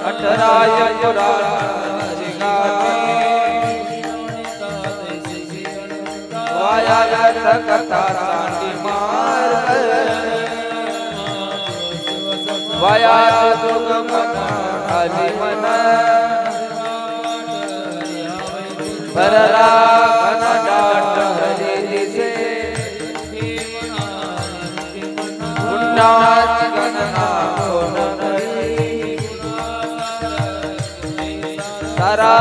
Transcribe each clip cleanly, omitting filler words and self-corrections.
अठराय पुराण कथा सांडी मार्ग वाया दुर्गम खाली मन परला घन डाट हरी दिसे पुण्याच गणना कोण करी सारा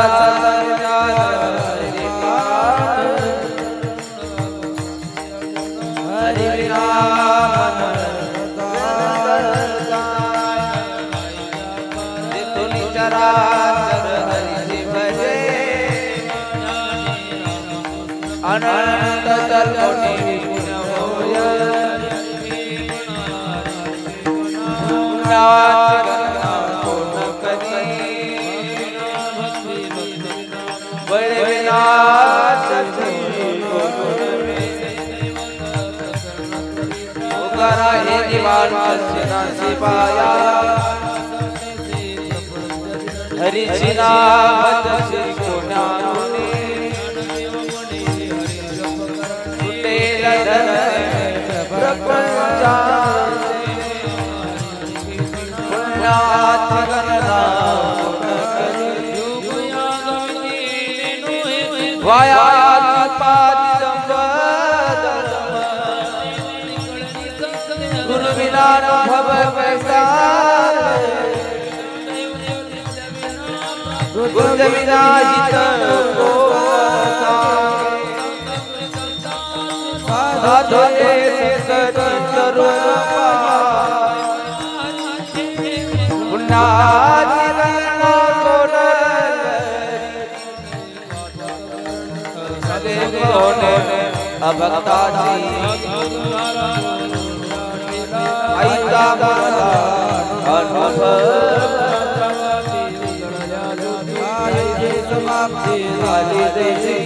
अनंत तलकोटि पुण्यमोय पुण्याच गणना कोण करी बड़े विनाश उगारा हे निवार नासी पाया हरि चिना मत श्री पुण्यानुने पुण्याच गणना वाया गुरु बिना भव पैसार गुरु बिना हित को साधु भक्ता जी ऐसा अनुभव समाप्ति वाली देसी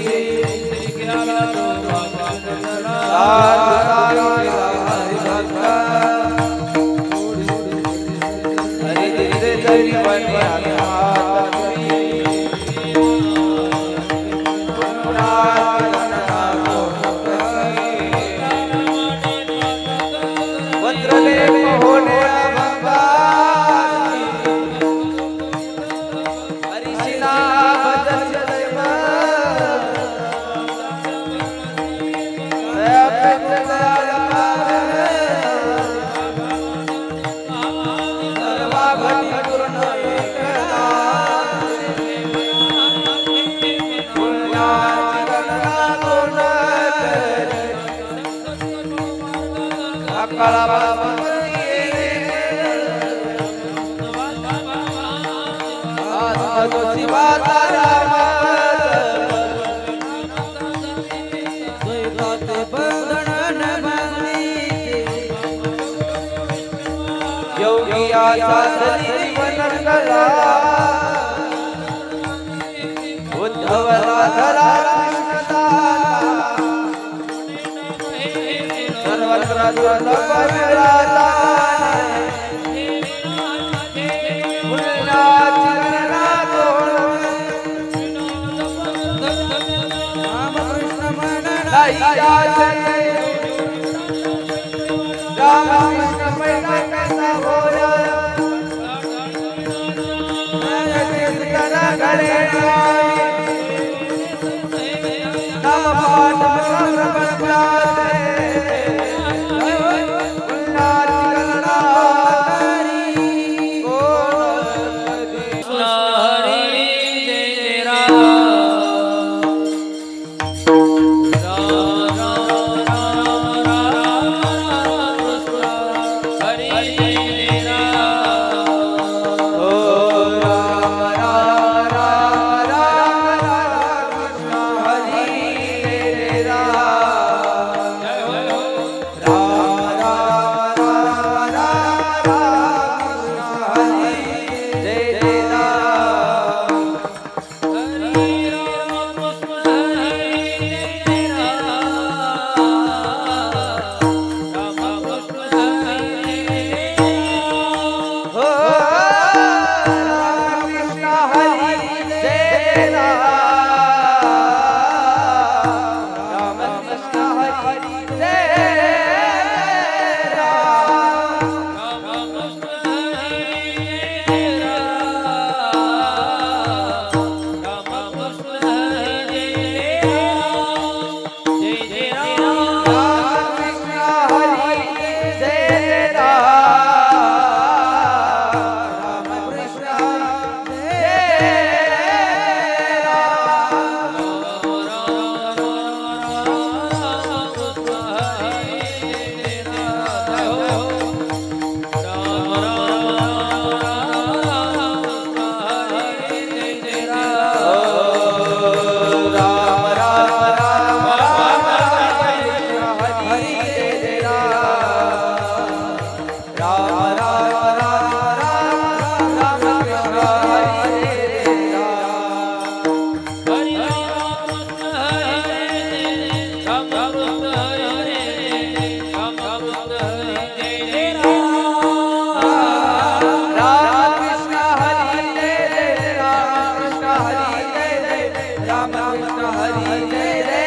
राम कृष्ण हरि जय जय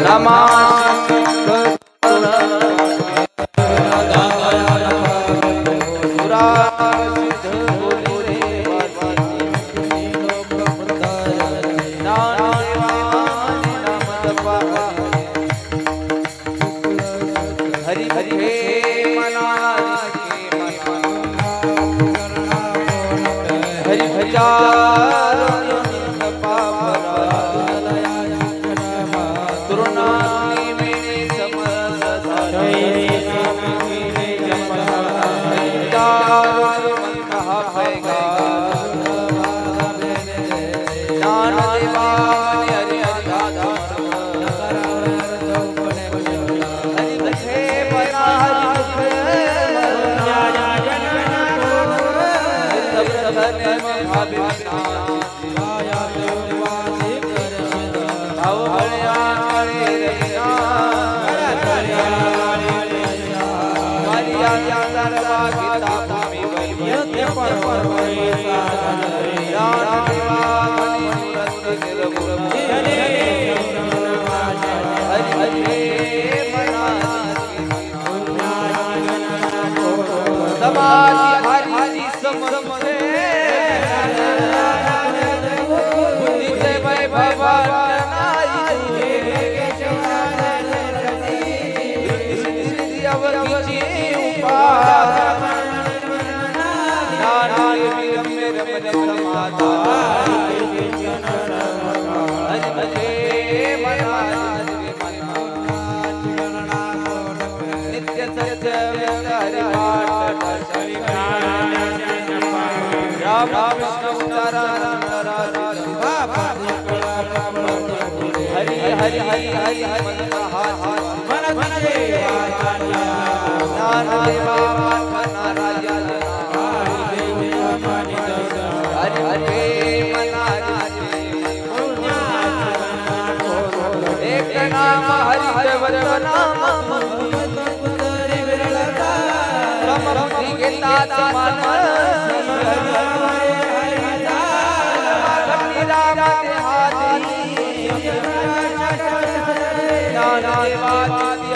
राम अवधि उपाय नारायण मेरे मन समाता हरि भजे मना नित्य सत्य हरि पाठ राम कृष्ण हरि हरि हरि हरि मन एक नाम हरि नाम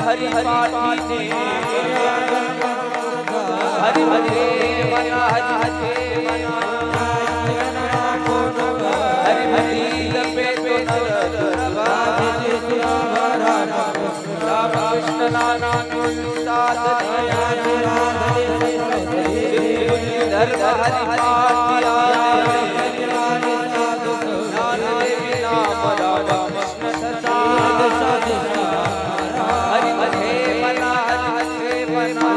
हरि हरि हरि हरि मना हरि हरि मना हरि हरि लपे तो राम कृष्ण नाना साथ धर्म हरि पाठिया नाम राम कृष्ण ससाद हरि हरि मना हरि मना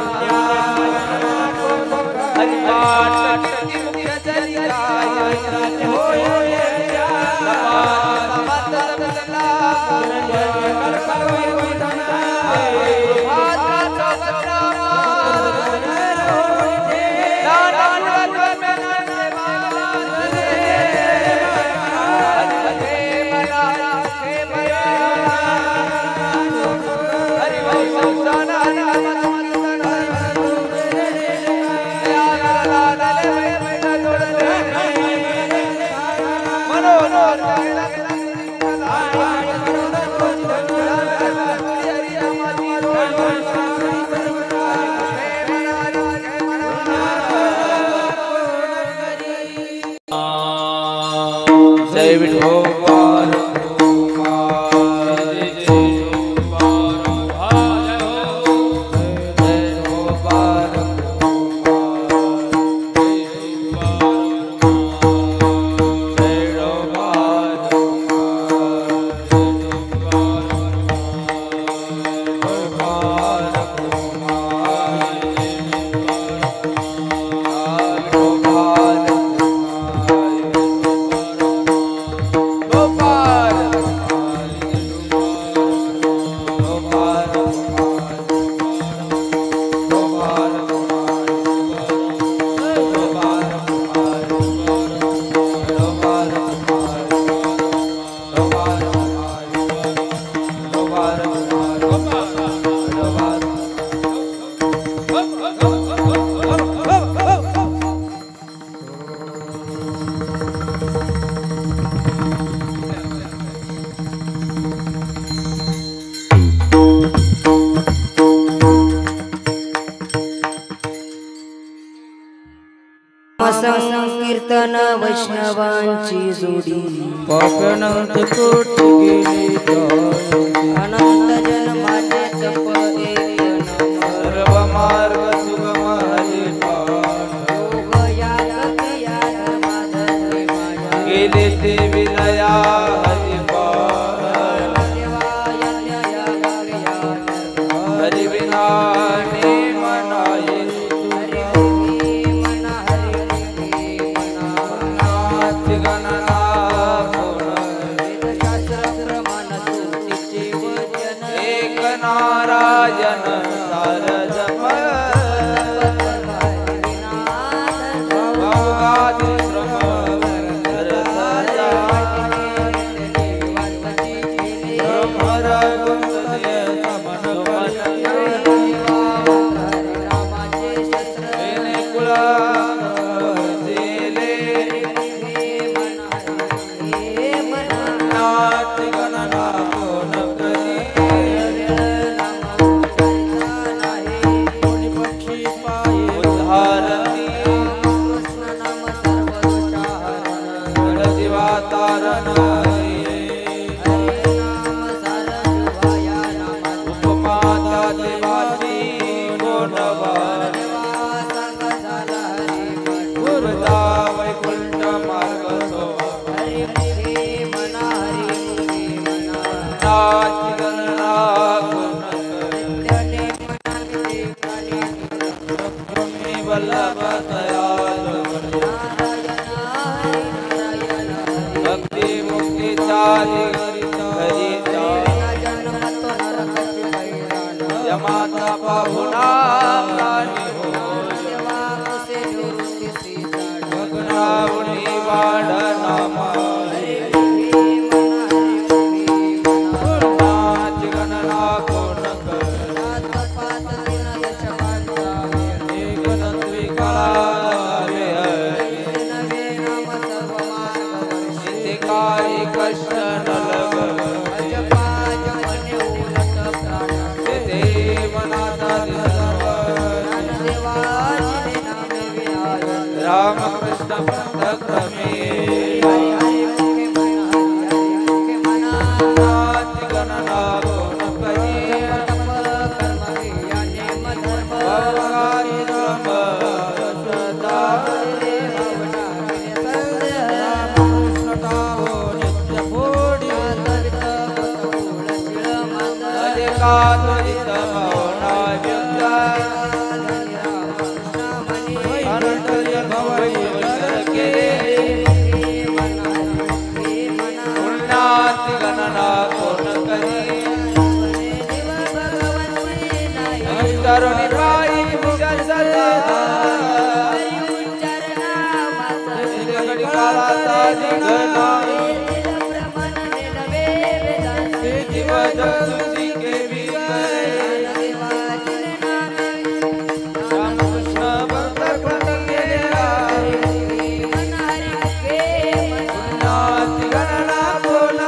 हरि पाठ कीर्ति मुख्य चलिया जय विठोबा संकीर्तन वैष्णवांची जोडी पापनंत कोटी गेली अनंत जन्माचे तप एक नम सर्व मार्ग सुगम हरि योग याग माधवी माया गेले ते विलया हरि हरि विना ने मनाये नारायण सार जप गंगाधि श्रम नवा पूर्वता वैकुंठ मार्ग सोवा नाची गणना गुण वल्लभ दयाल भक्ति मुक्ति चारी हरिता यमाता पाहुना प्राणी हो भगनावणी वाड नामा नाच गणना कोण कर एक नंदी काळे हरी काही कष्ट न लग राम कृष्ण भक्त क्रमे नाच गणना गुण कही भगवान राम सदा कृष्ण ताहो नित्य फोडी अधिकारित मौना व्यक्त गणना कोण करी तरुणी बाई भुजन काळाचा निघणा जीव तुझी केवी रामकृष्ण भक्त कृत केला नाच गणना कोण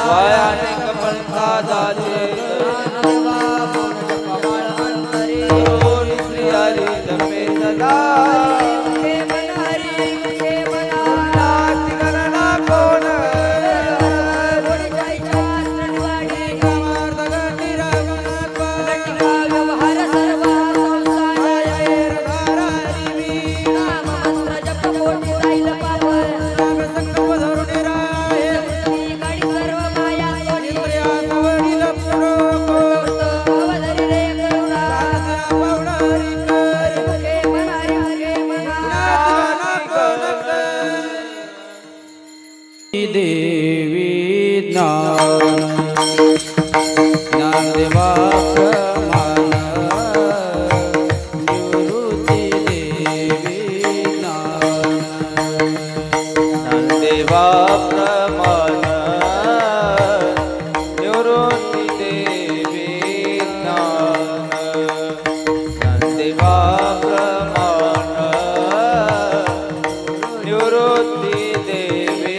वायानिक पंथा दाजे श्री हरी जपे सदा नाच गणना कोण देवी ज्ञानदेवा प्रमाण निवृत्ती देवी ज्ञानदेवा प्रमाण निवृत्ती देवी ज्ञानदेवा प्रमाण निवृत्ती देवी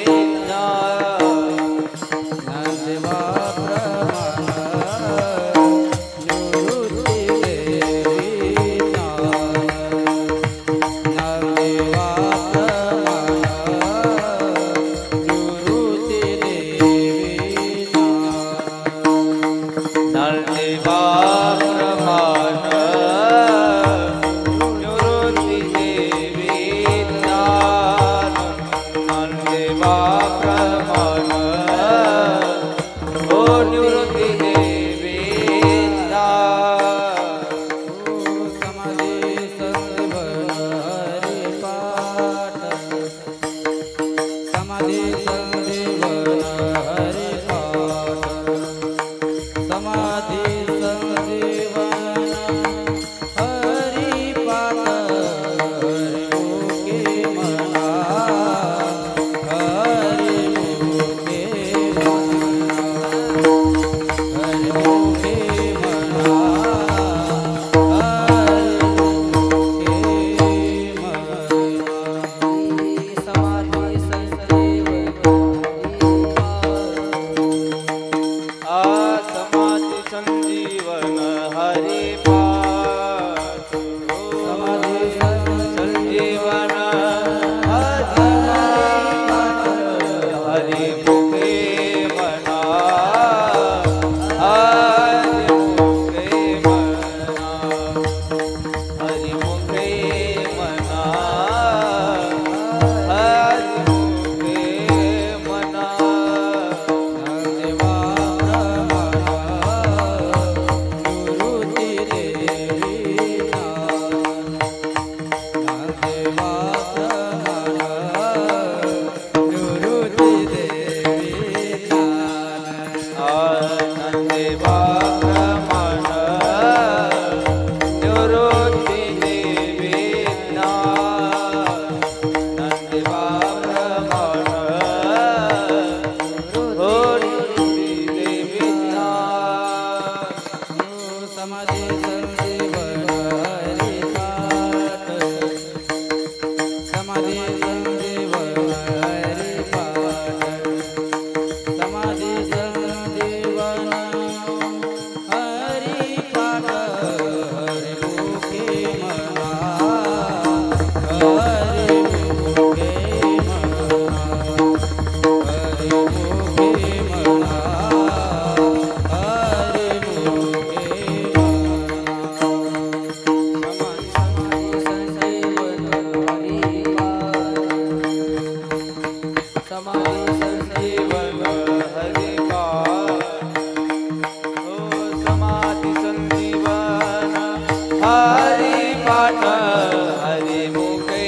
मन हरिमुखे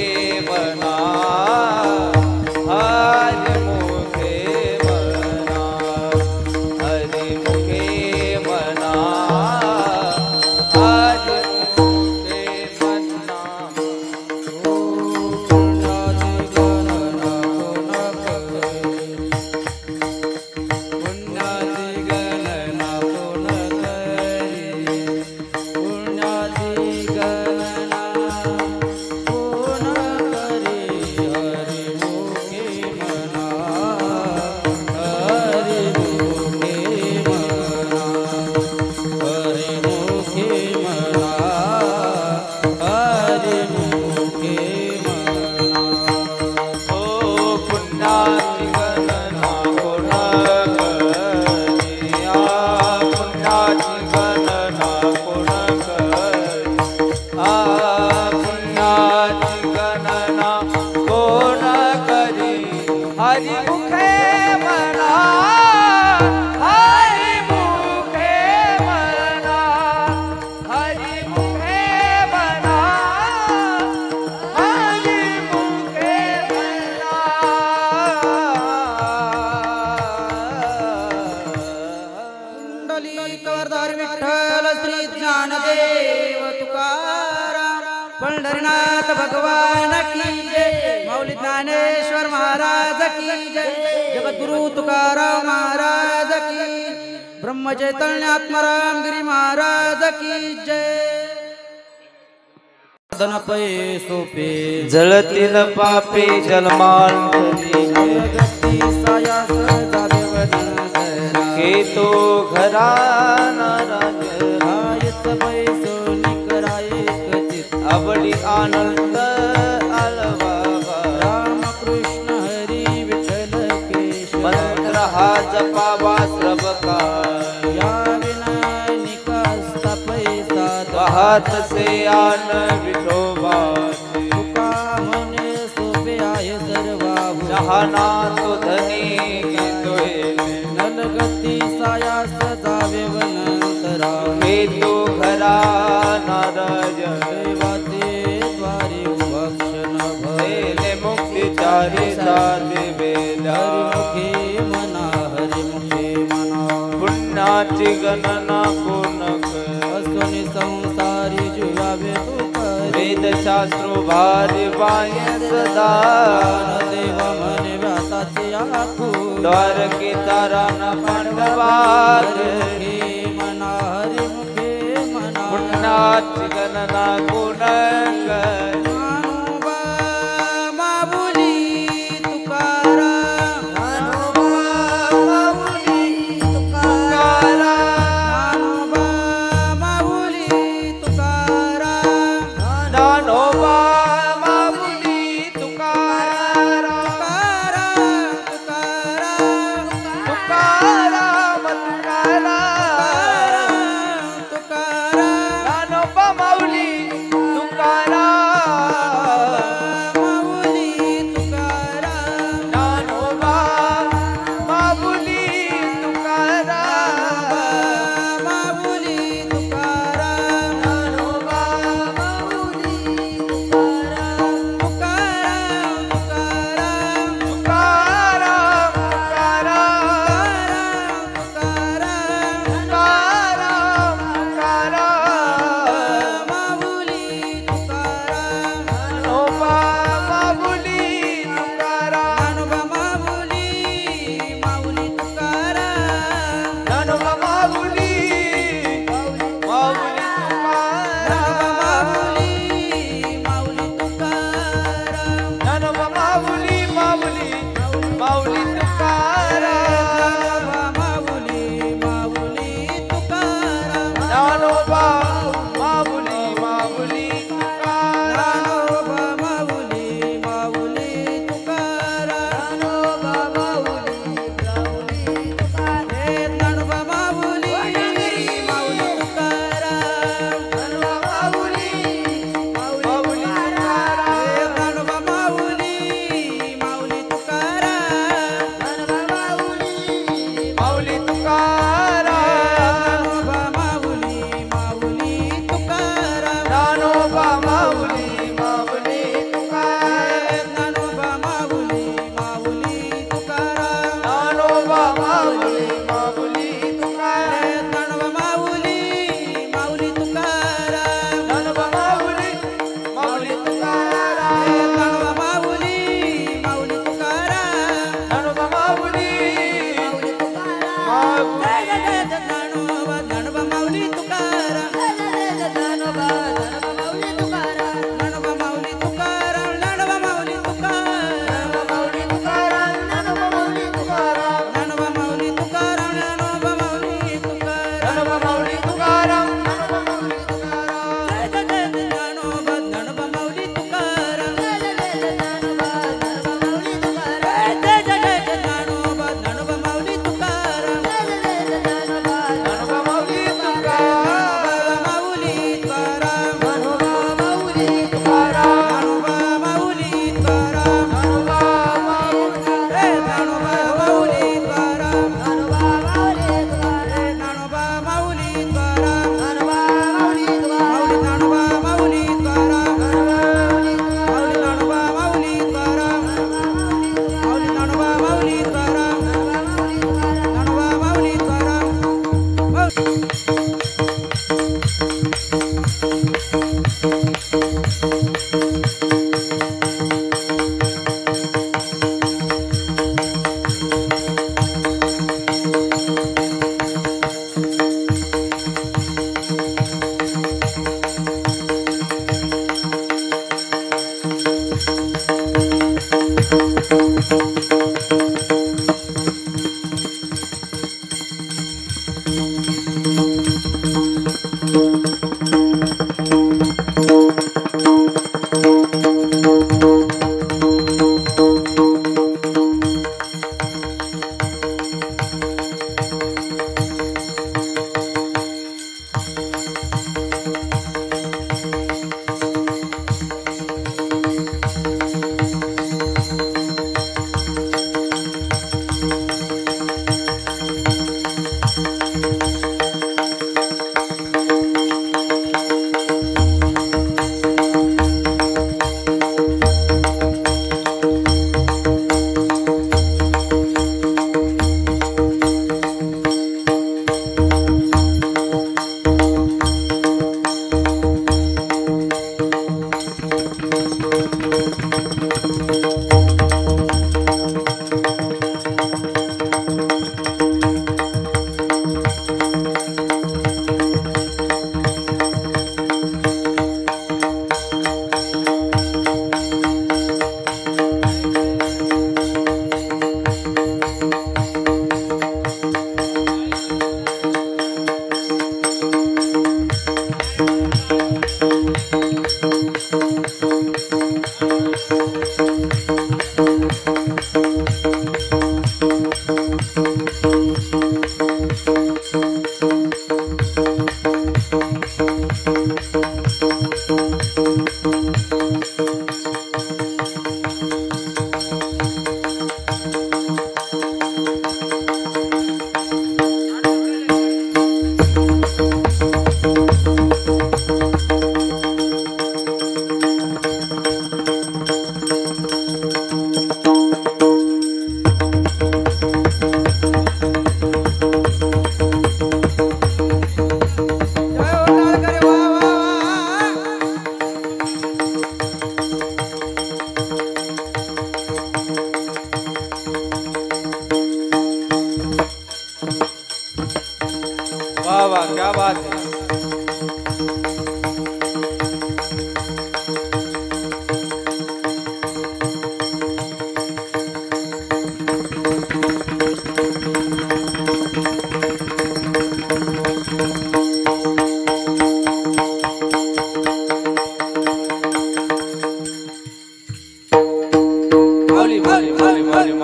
मना हरिमुखे मना हरिमुखे मना हरिमुखे मना हरिमुखे मना हरिमुखे मना हरिमुखे मना हरिमुखे मना कुंडली कवरधारी विठ्ठल श्री ज्ञानदेव तुकाराम पंढरीनाथ भगवान की जय माऊली ज्ञानेश्वर महाराज की जय जगद्गुरु तुकाराम महाराज की ब्रह्म चैतन्य आत्माराम गिरी महाराज की जय धन पै सोपे जळतील पापे जन्मांतरी जगती सायास जावे वदन हे तो घराना राज रायच पैसो निकराये कचित आवडी आनंद आलवा रामकृष्ण हरी विठ्ठल केशव मंत्र हा जपावा श्रवका या विना निकास्ता पैसा वाहत से आन विठोबा तुका म्हणे सोपे आहे सर्वाहु शहाणा तो धनी घेतोय नलगती सायास जावे वनंतरा हे तो घराना राज देवाचे द्वारी भक्षण भयले मुक्ती चारी साधे वेला हरिमुखे मना हरिमुखे मना पुण्याची गणना कोण अस्वनी संसारी जुयावे तू वेद शास्त्रो भारी बाय सदा देव म्हणे व्यासाचे आखू द्वारके ताराना पांडवार हरिमुखे मना हरिमुखे मना पुण्याची गणना कोण ज्ञानोबा माऊली तुकाराम ज्ञानोबा माऊली तुकाराम ज्ञानोबा माऊली तुकाराम तुकाराम तुकाराम तुकाराम तुकाराम ज्ञानोबा माऊली तुकाराम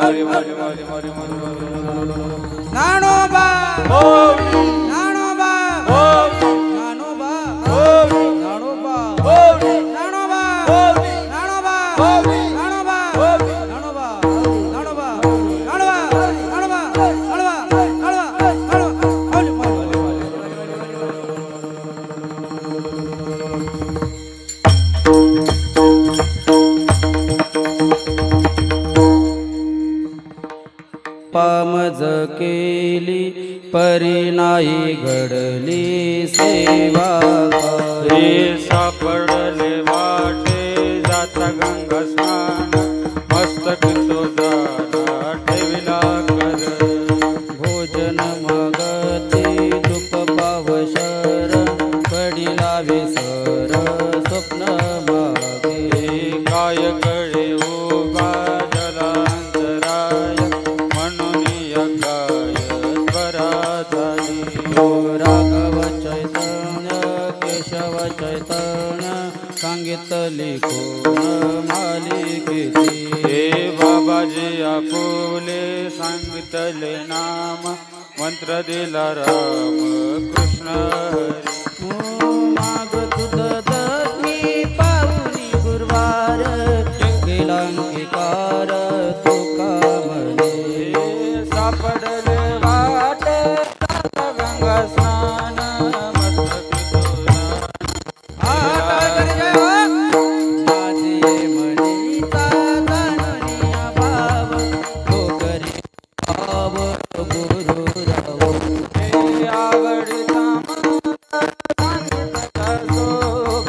ज्ञानोबा ज्ञानोबा ज्ञानोबा ज्ञानोबा ज्ञानोबा ज्ञानोबा ज्ञानोबा ज्ञानोबा ज्ञानोबा पामज केली परी नाही घडली सेवा हे सापडले वाटे जाता गंगा स्नान मस्तक तुझा ठेविला कर भोजन मगती दुःख पावशर पडिला विसर स्वप्न मागे काय कळे उभा जलांतराय म्हणून यज्ञाय त्वरा झाली राघव चैतन्य केशव चैतन्य सांगितली कोण मालिकेची हे बाबाजी आपुले सांगितले नाम मंत्र दिला राम कृष्ण हरी माग तुझ दसमी पाहुनी गुरुवार केलांकिकार तुका म्हणे सापडले वाटे जाता गंगा स्नान मस्तक तुझा माझे म्हणीचा जाणनिया भाव तो करी भाव गुरुराव हे आवडता सांगितला सो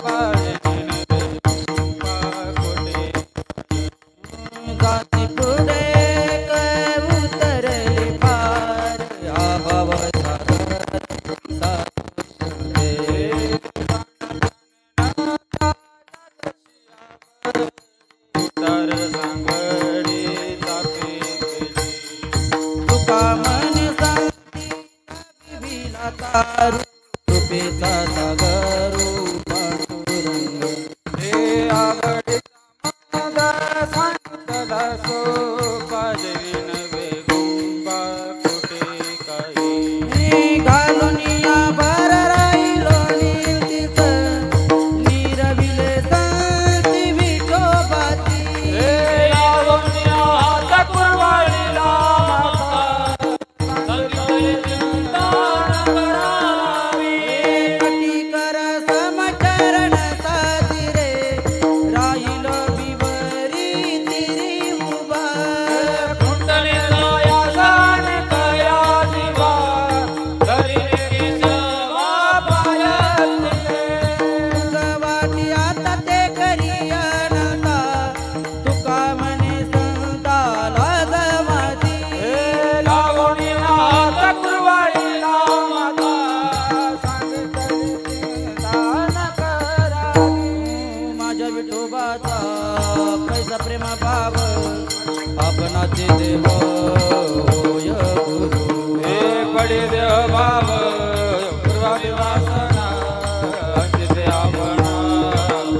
पाळीन कोटे जाती पुढे काय उतरली पार हा भाव सागर तर सांगडी तापी गेली तुका मन सांगितला तारू कृपेचा सागरू पांडुरंग हे आवडता सांगितला सो पाजवीन वेगुंबा कोटे काही मी घालुनिया भर राहिलो नीतीत नीरविले संती विठोबाची हे आवडता हात कुरवाळीला संगीतले चिंतन करावी कटी कर समचरण साजिरे राहिलो विवरी तिरी उभा कुंडलीला या जाण कया दिवा धरिले केशवा पायातले वाटी आता ते करी अनंता तुका म्हणे संताला जमाती हे लावणी हात कुरवाळीला माता सांगितले चिंतन करावी माझ्या विठोबाचा पैसा प्रेमा भाव आपणाचे देव होय गुरु हे पडी देव भाव पूर्वादी वासना अंजिते आवना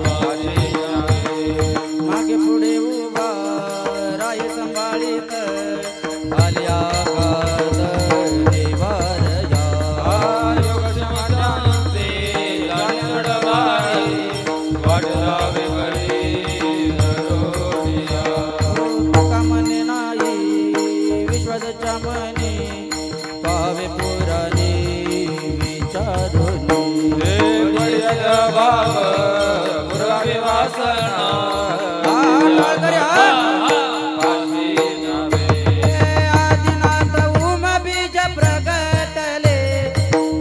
माझी आहे. मागे पुढे उभा राय संभाळीत आल्या कात देवार या योग समाधानते जाणडवाई वाढलावे बळी नरोडिया तुका म्हणे नाही विश्वासच्या म्हणे पावे पुराणे विचारुनी हे बळीचा भाव पूर्वादी वासना माझी नावे आदिनाथ उम बीज प्रगटले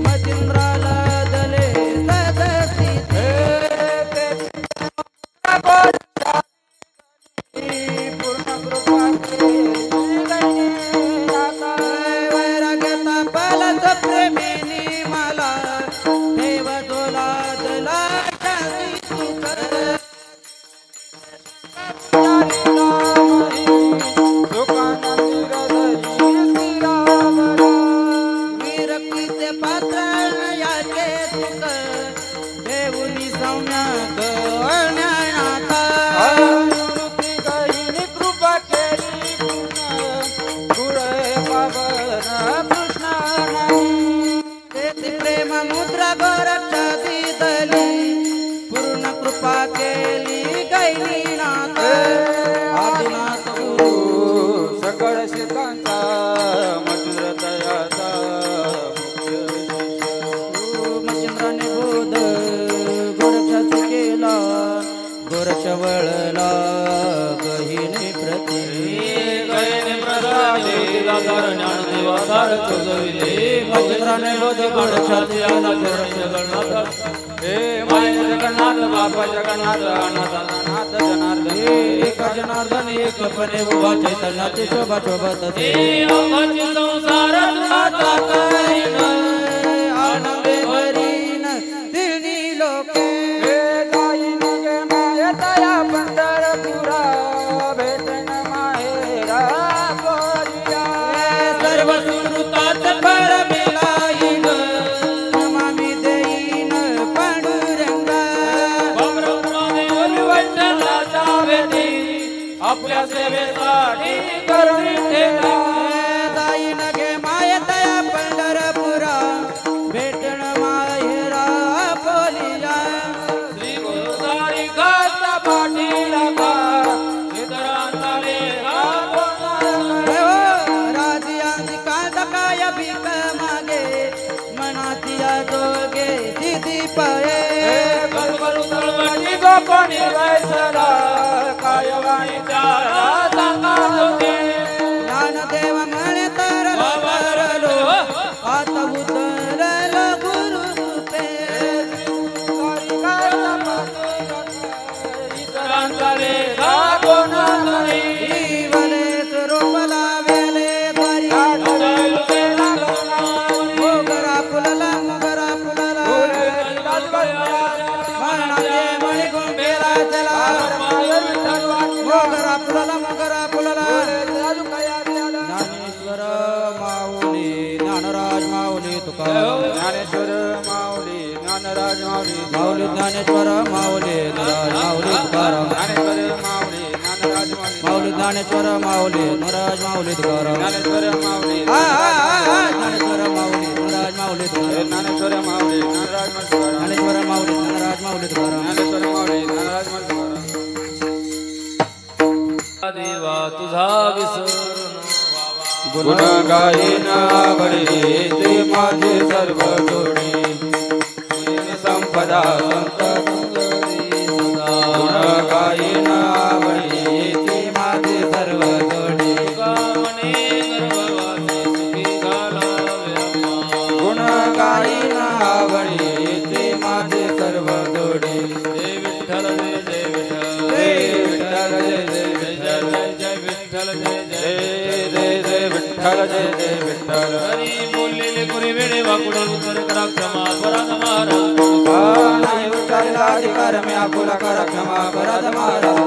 मचिंद्राला दले सदसित वैराग्यता पलक प्रेमिनी मला ठेव दोला दला शांती सुख विरक्तीचे पात्र याचे सुख देऊनी सौम्य ज्ञानाथा गैनीनाथ आदिनाथ गुरु सकळ शिकांचा मधुर तयाचा मच्छिंद्राने बोध गोरक्षाच केला गोरक्ष वळला गहिने प्रती गहिने प्रसादे दादार ज्ञानदेवा सारथ जविले मच्छिंद्राने बोध गोरक्षाच केला जगन्नाथ हे माय जगन्नाथ बापा जगन्नाथ अनाथ जनार्दन एक जनार्दन एक पणे उभा चैतन्याची शोभा शोभत हे अवघाची संसार आता करीन आनंदे भरीन तिन्ही लोके जाईन गे माय तया पंढरपुरा भेटन माहेरा बोलिया सर्व सुकृताच फळ मिळाईन नमामि देईन पांडुरंगा विठ्ठलाच्या भेटी आपल्या सेवेसाठी करून ठेवा जाईन गे माय तया पंढरपुरा भेटन माहेरा बोलिया श्री गुरु सारी गात पाटीला का इतरांचा लेखा राजियांची कांदकाय भीक मागे मनातिया जोगे सिद्धी पळे करू तळवटी गोपणी वैसला काय वाणी त्याला सांगा होते ज्ञानदेव म्हणे तर तरलो आता उतरलो गुरु कृपे इतरांचा लेखा कोणा नाही जीवने स्वरूप लावेले द्वारी मोगरा फुलला मरणाचे मणी गुंबेला चला मोगरा फुलला ज्ञानेश्वर माऊली ज्ञानराज माऊली तुकाराम ज्ञानेश्वर माऊली ज्ञानराज माऊली माऊली ज्ञानेश्वर माऊली नराज माऊली तुकाराम ज्ञानेश्वर माऊली ज्ञानराज माऊली माऊली ज्ञानेश्वर माऊली नराज माऊली तुकाराम ज्ञानेश्वर माऊली ज्ञानेश्वर माऊली नराज माऊली तुकाराम ज्ञानेश्वर माऊली ज्ञानराज माऊली ज्ञानेश्वर माऊली नराज माऊली तुकाराम ज्ञानेश्वर माऊली ज्ञानराज माऊली देवा तुझा विसर गुण गायन आवडे ते माझे सर्व जोडी संपदा संत गुण गायन आवडे ते माझे सर्व जोडी गुण गायन आवडे ते माझे सर्व जोडी जय विठ्ठल जय विठ्ठल जय विठ्ठल जय विठ्ठल जय विठ्ठल हरी बोललेले गुरी वेळे वाकुडे उत्तर करा क्षमा अपराध महाराज नाही उच्चारला अधिकार मी आपुला करा क्षमा अपराध महाराज